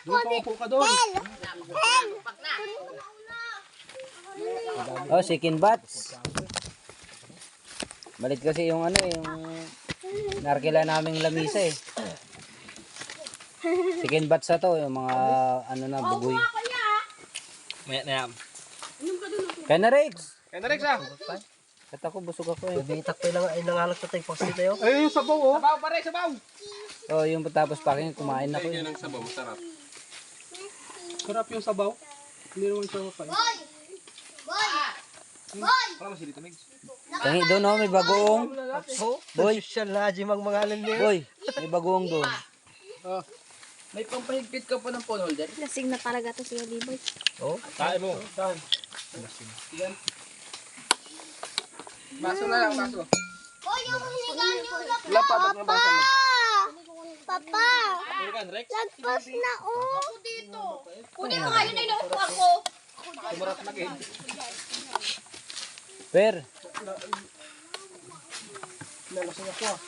Upo ka doon. Oh, chicken butts. Balit kasi yung ano yung narkila naming lamisa eh. Chicken butts na to, yung mga ano na bugoy. Maya na yan. Kaya na Rex. Kaya na Rex ah. Kat ako, busog ako eh. Bitak pa lang ay nangalak na tayo pagsit tayo. Ay, yung sabaw oh. Sabaw pare, sabaw. Oh, yung tapos paking kumain ako eh. Ng sabaw, masarap. Sarap yung sabaw. Hindi naman siya mapay. Wala masili ito, Migs. Tangi doon oh, may bagoong. Boy, social na Haji mang mangalan niya. Boy, may bagoong doon. May pampahigpit ka pa ng phone holder? Lasing na talaga to si Oliboy. Oh, Kain mo. Saan? Baso na lang, baso. Hoy, yung hinigaan niyo na Wala pa ng baso. Papa! Hinigaan, Rex. Lagpas na oh! Ako dito! Kunin mo nga yun, ay naupo ako. Tumarap na kayo. Per, Nalasing ako ah.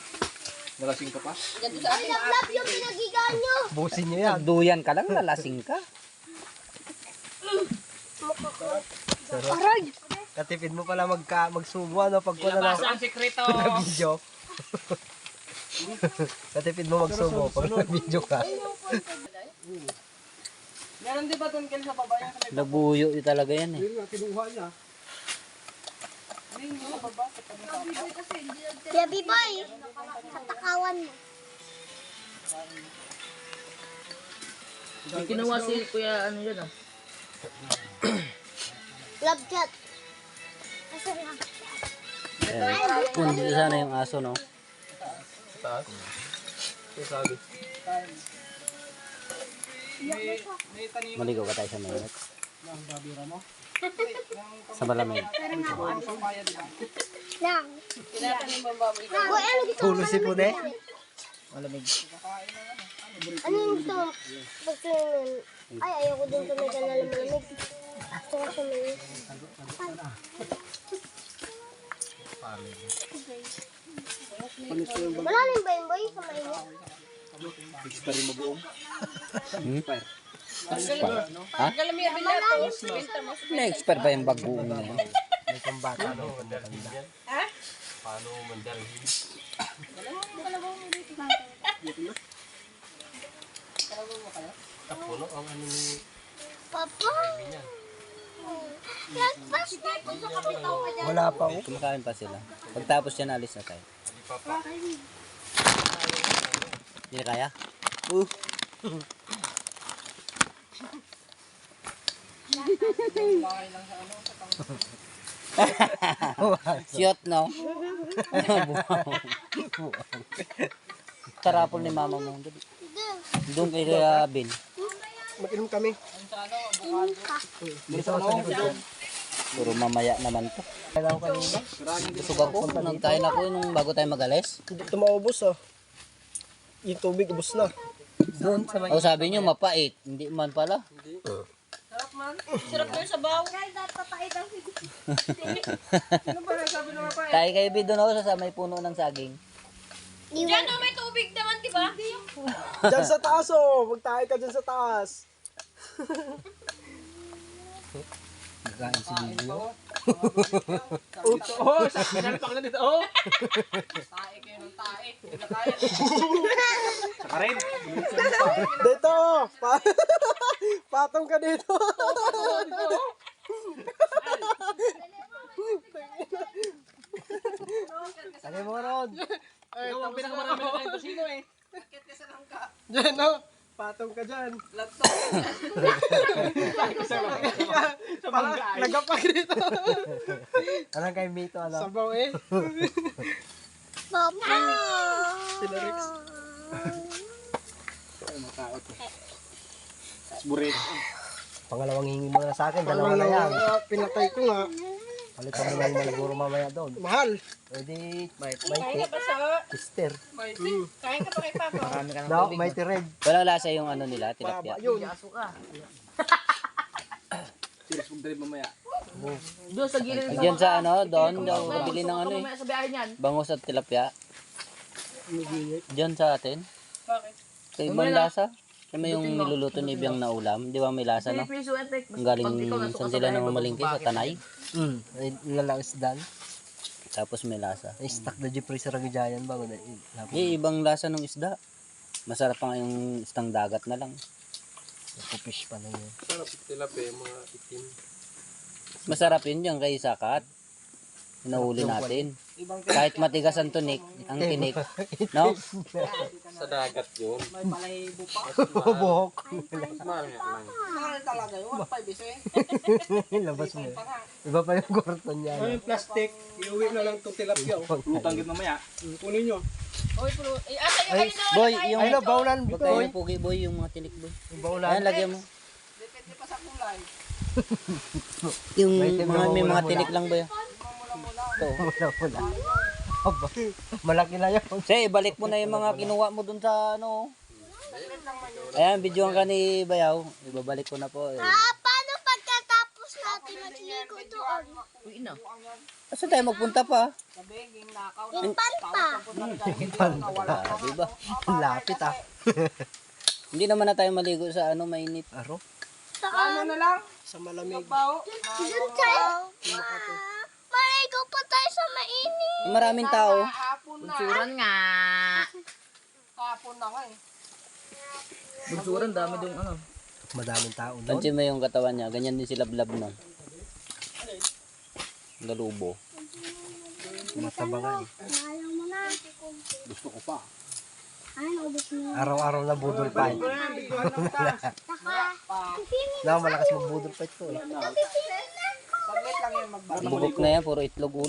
Nalasing ka pa? Diyan sa ating Lap yung pinagigaan niyo! busin niyo yan. duyan ka lang, lalasing ka. Aray! Katipid mo pala magsubo ano pag wala na ang sekreto. na video. Katipid mo magsubo pag nag-video ka. Meron di ba doon kayo sa baba yan? Nabuyo yung talaga yan eh. Yun nga, kinuha niya. Kaya Biboy! Katakawan mo. kinuha si Kuya ano yan ah. Love chat. Asan na? Ayan. Pundi sana yung aso no. Taas. Ito sabi. May tanim Maligo ka tayo sa mainit. ng babira mo. Sa malamig. Lang. Tinatanim ba baboy? Boy, ano gusto mo? Pulo si Pune. Malamig. Ano yung gusto mo? Gusto mo yun? Ay, ayoko din tumigan na malamig. Gusto ko tumigan. Malalim ba yun, boy? Sa mainit? Expert mo buong. Expert. Ha? Kalamiya bilato. Binta mo. Na-expert ba yung bagoong na yan? May pambata no, pambata. Papa! Lagpas na po sa kapitaw ka dyan. Wala pa oh. Kumakain pa sila. Pagtapos yan, alis na tayo. Hindi na kaya? Siyot no? Tarapol ni mama mo. Doon kay Ben. Mag-inom kami. Puro mamaya naman to. Kailangan ko kanina. Busog ako. Nagkain ako nung bago tayo mag-alis. Hindi ito maubos oh. Yung tubig ubos na. Doon sa may O sabi nyo mapait. Hindi man pala. Sarap na yung sabaw. Tayo kayo Ben doon ako sa may puno ng saging. Diyan oh, may tubig naman, di ba? Diyan sa taas oh. Magtahay ka dyan sa taas. Nagkain si Bibo. Oh, sinalpak na dito. Oh. Tae kayo ng tae. Kaya. Saka rin. Dito! Patong ka dito! Lagay mo ron! Ikaw ang pinakamarami na kain sino eh. Diyan no! Patong ka dyan! Nagapag dito! Anong kay Mito ano? Sabaw eh! Papa! Sila Rex. Burit. Pangalawang hingi mo na sa akin, dalawa na yan. Pinatay ko nga. Palitan mo lang malaguro mamaya doon. Mahal. Pwede, Kain Mighty, ka pa sa... sister. Kain ka pa kay Papa. Marami ka ng No, tubig. Mighty Red. Walang lasa yung ano nila, tilapia. Yun. Serious mong drive mamaya. Doon sa gilid ng Diyan sa ano, doon daw kabili ng ano eh. mamaya sa biyahe niyan. Bangus at tilapia. Diyan sa atin. Bakit? Sa ibang lasa. Alam mo yung niluluto ni Biyang na ulam? Di ba may lasa, no? Ang galing, saan sila namamalingki? Sa Tanay. Ay, lalang isdan. Tapos may lasa. Ay, stuck na di freezer ang giant bago na. Ibang lasa ng isda. Masarap pa nga yung istang dagat na lang. Pupish pa na yun. Sarap tilapia, mga itim. Masarap yun yung kay sakat. Hinahuli natin. Kahit matigas ang tunik, ang tinik, no? Sa dagat yun. May palahibo pa. Buhok. Mahal nga lang. Mahal talaga yun. 1.5 isa Labas mo. Iba pa yung korton niya. Ay, yung plastic. Iuwi na lang itong tilapia. Utang git mamaya. Kunin nyo. Oy, pero, asa yung Ay, kanina Boy, tayo. yung Ay, no, baunan. Huwag kayo yung pugi boy, yung mga tinik boy. Yung baunan. Ayan, lagyan mo. Depende pa sa kulay. Yung May itim na may mga mula-mula. tinik lang ba yun? Ito. Wala. Aba, malaki na yun. Say, balik mo na yung mga kinuha mo dun sa ano. Ayan, videoan ka ni Bayaw. Ibabalik ko na po. Paano pagkatapos natin magligo doon? Uy, ina. Saan tayo magpunta pa? Sabi, ging nakaw. Impanta. Grabe ba? Lapit ah. Hindi naman na tayo maligo sa ano, mainit. Aro? Ano na lang? Sa malamig. Bao. Doon tayo. Maligo pa tayo sa mainit. Maraming tao. Hapon na. Bunsuran nga. Hapon na nga eh. Bunsuran, dami dong ano. Madaming tao doon. Pansin mo yung katawan niya. Ganyan din si Lablab no. Galubo. Mataba nga eh. Ayaw mo na. Gusto ko pa. Ay, naubos mo. Araw-araw na budol fight. Na, malakas magbudol fight to eh. Saglit lang yan magbalik. Bubok na yan, puro itlog ulo.